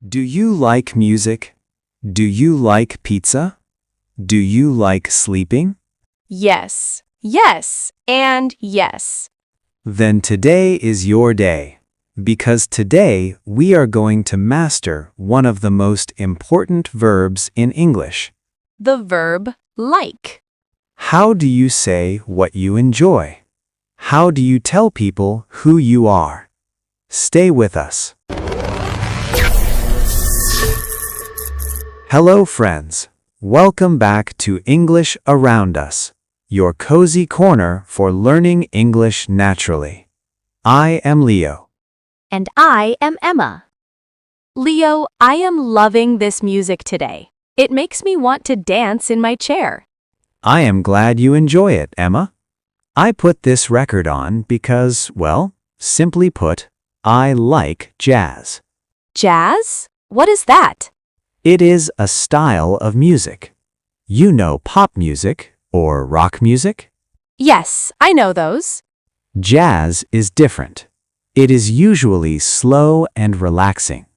Do you like music? Do you like pizza? Do you like sleeping? Yes, yes, and yes. Then today is your day, because today we are going to master one of the most important verbs in English. The verb like. How do you say what you enjoy? How do you tell people who you are? Stay with us. Hello, friends. Welcome back to English Around Us, your cozy corner for learning English naturally. I am Leo. And I am Emma. Leo, I am loving this music today. It makes me want to dance in my chair. I am glad you enjoy it, Emma. I put this record on because, well, simply put, I like jazz. Jazz? What is that? It is a style of music. You know pop music or rock music? Yes, I know those. Jazz is different. It is usually slow and relaxing.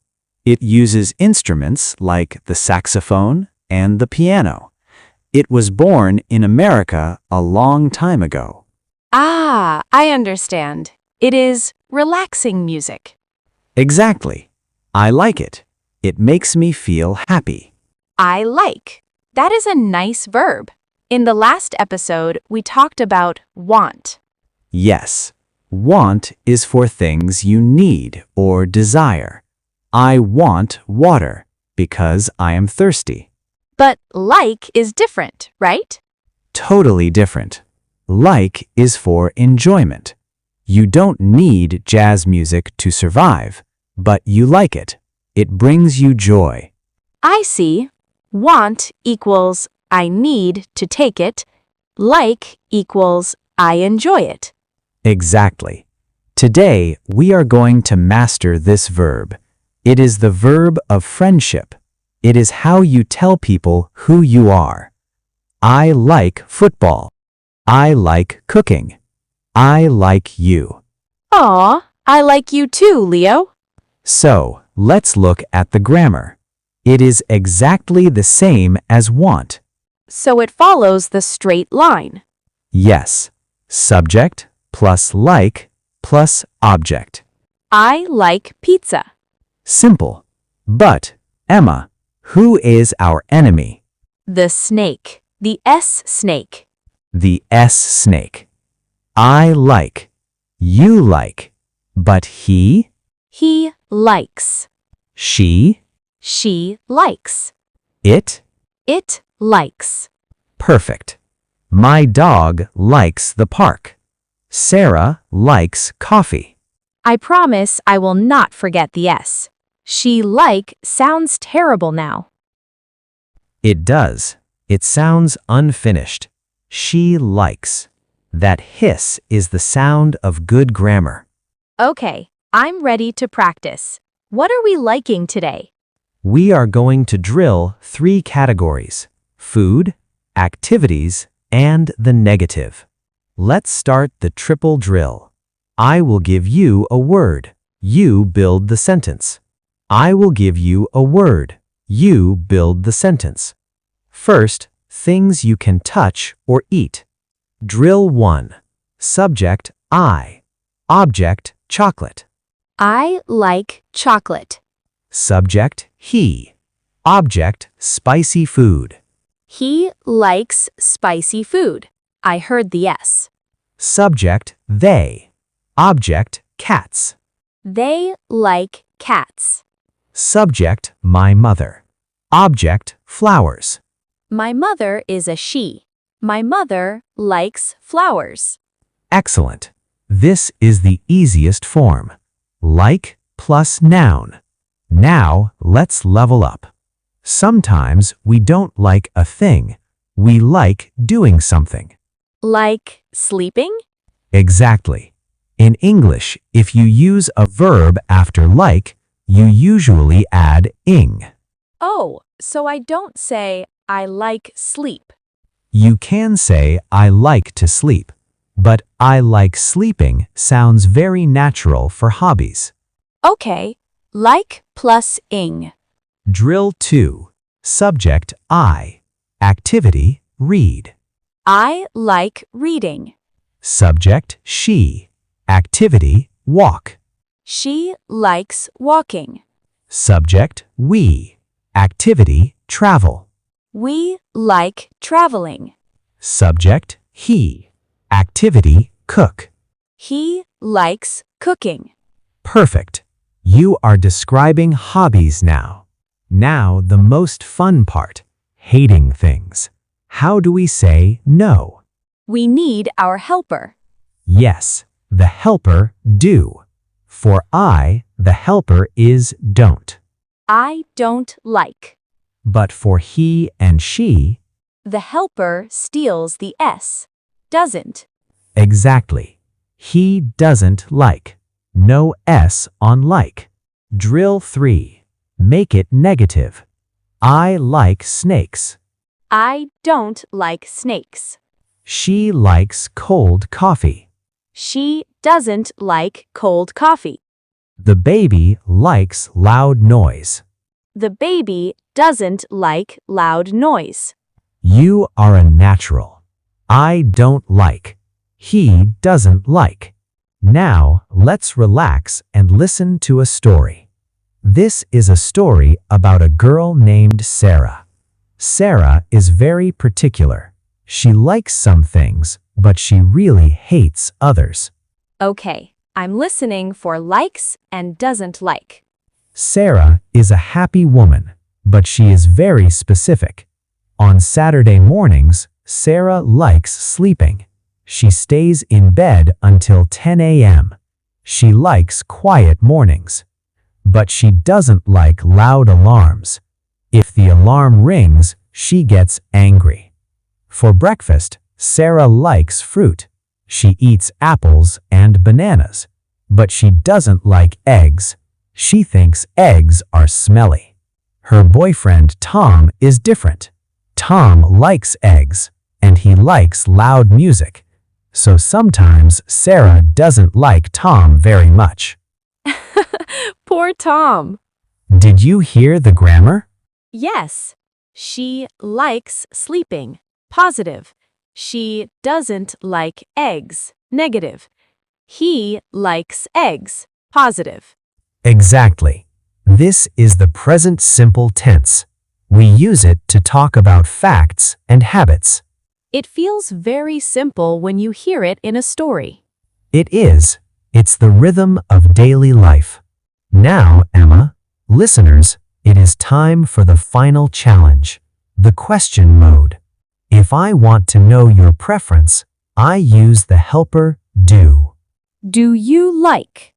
It uses instruments like the saxophone and the piano. It was born in America a long time ago. Ah, I understand. It is relaxing music. Exactly. I like it. It makes me feel happy. I like. That is a nice verb. In the last episode, we talked about want. Yes, want is for things you need or desire. I want water because I am thirsty. But like is different, right? Totally different. Like is for enjoyment. You don't need jazz music to survive, but you like it. It brings you joy. I see. Want equals I need to take it. Like equals I enjoy it. Exactly. Today, we are going to master this verb. It is the verb of friendship. It is how you tell people who you are. I like football. I like cooking. I like you. Aw, I like you too, Leo. So, let's look at the grammar. It is exactly the same as want. So it follows the straight line. Yes, subject plus like plus object. I like pizza. Simple. But, Emma, who is our enemy? The snake. The S snake. The S snake. I like. You like. But he? He likes. She? She likes. It? It likes. Perfect. My dog likes the park. Sarah likes coffee. I promise I will not forget the S. She like sounds terrible now. It does. It sounds unfinished. She likes. That hiss is the sound of good grammar. Okay, I'm ready to practice. What are we liking today? We are going to drill 3 categories: food, activities, and the negative. Let's start the triple drill. I will give you a word. You build the sentence. I will give you a word. You build the sentence. First, things you can touch or eat. Drill 1. Subject, I. Object, chocolate. I like chocolate. Subject, he. Object, spicy food. He likes spicy food. I heard the S. Subject, they. Object, cats. They like cats. Subject, my mother. Object, flowers. My mother is a she. My mother likes flowers. Excellent. This is the easiest form. Like plus noun. Now, let's level up. Sometimes we don't like a thing. We like doing something. Like sleeping? Exactly. In English, if you use a verb after like, you usually add ing. Oh, so I don't say I like sleep. You can say I like to sleep, but I like sleeping sounds very natural for hobbies. Okay, like plus ing. Drill 2. Subject I. Activity read. I like reading. Subject she. Activity walk. She likes walking. Subject we. Activity travel. We like traveling. Subject he. Activity cook. He likes cooking. Perfect. You are describing hobbies now. Now the most fun part, hating things. How do we say no? We need our helper. Yes, the helper do. For I, the helper is don't. I don't like. But for he and she, The helper steals the S. Doesn't. exactly. He doesn't like. No S on like. Drill 3. Make it negative. I like snakes. I don't like snakes. She likes cold coffee. She doesn't like cold coffee. The baby likes loud noise. The baby doesn't like loud noise. You are a natural. I don't like. He doesn't like. Now, let's relax and listen to a story. This is a story about a girl named Sarah. Sarah is very particular. She likes some things, but she really hates others. Okay, I'm listening for likes and doesn't like. Sarah is a happy woman, but she is very specific. On Saturday mornings, Sarah likes sleeping. She stays in bed until 10 a.m. She likes quiet mornings. But she doesn't like loud alarms. If the alarm rings, she gets angry. For breakfast, Sarah likes fruit. She eats apples and bananas. But she doesn't like eggs. She thinks eggs are smelly. Her boyfriend Tom is different. Tom likes eggs, and he likes loud music. So sometimes Sarah doesn't like Tom very much. Poor Tom. Did you hear the grammar? Yes. She likes sleeping. Positive. She doesn't like eggs. Negative. He likes eggs. Positive. Exactly. This is the present simple tense. We use it to talk about facts and habits. It feels very simple when you hear it in a story. It is. It's the rhythm of daily life. Now, Emma, listeners, it is time for the final challenge, the question mode. If I want to know your preference, I use the helper do. Do you like?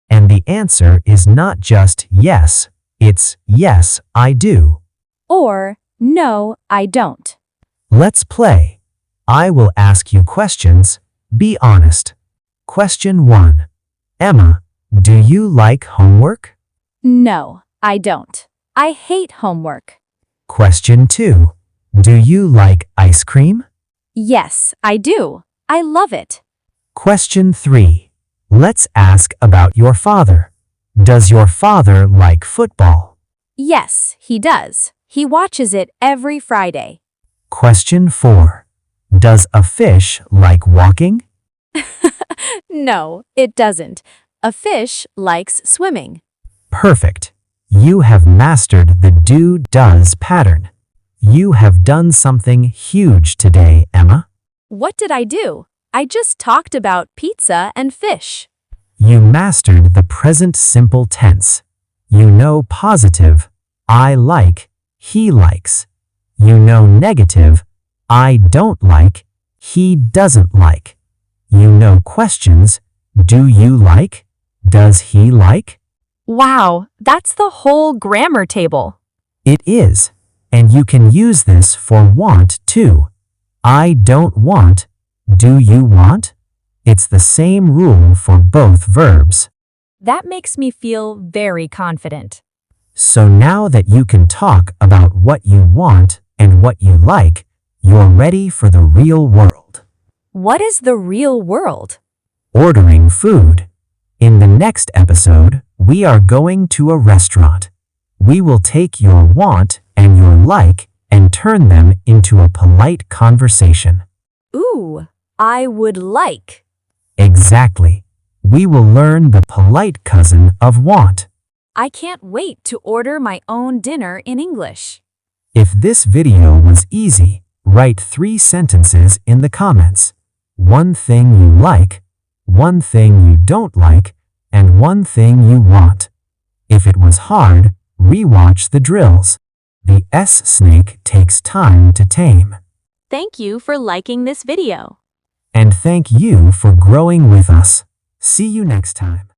And the answer is not just yes, it's yes, I do. Or no, I don't. Let's play. I will ask you questions. Be honest. Question 1. Emma, do you like homework? No, I don't. I hate homework. Question 2. Do you like ice cream? Yes, I do. I love it. Question 3. Let's ask about your father. Does your father like football? Yes, he does. He watches it every Friday. Question 4. Does a fish like walking? No, it doesn't. A fish likes swimming. Perfect. You have mastered the do-does pattern. You have done something huge today, Emma. What did I do? I just talked about pizza and fish. You mastered the present simple tense. You know positive, I like, he likes. You know negative, I don't like, he doesn't like. You know questions, do you like, does he like? Wow, that's the whole grammar table. It is, and you can use this for want too. I don't want, do you want? It's the same rule for both verbs. That makes me feel very confident. So now that you can talk about what you want and what you like, you're ready for the real world. What is the real world? Ordering food. In the next episode, we are going to a restaurant. We will take your want and your like and turn them into a polite conversation. Ooh, I would like. Exactly. We will learn the polite cousin of want. I can't wait to order my own dinner in English. If this video was easy, write 3 sentences in the comments. 1 thing you like, 1 thing you don't like, and 1 thing you want. If it was hard, rewatch the drills. The S snake takes time to tame. Thank you for liking this video. And thank you for growing with us. See you next time.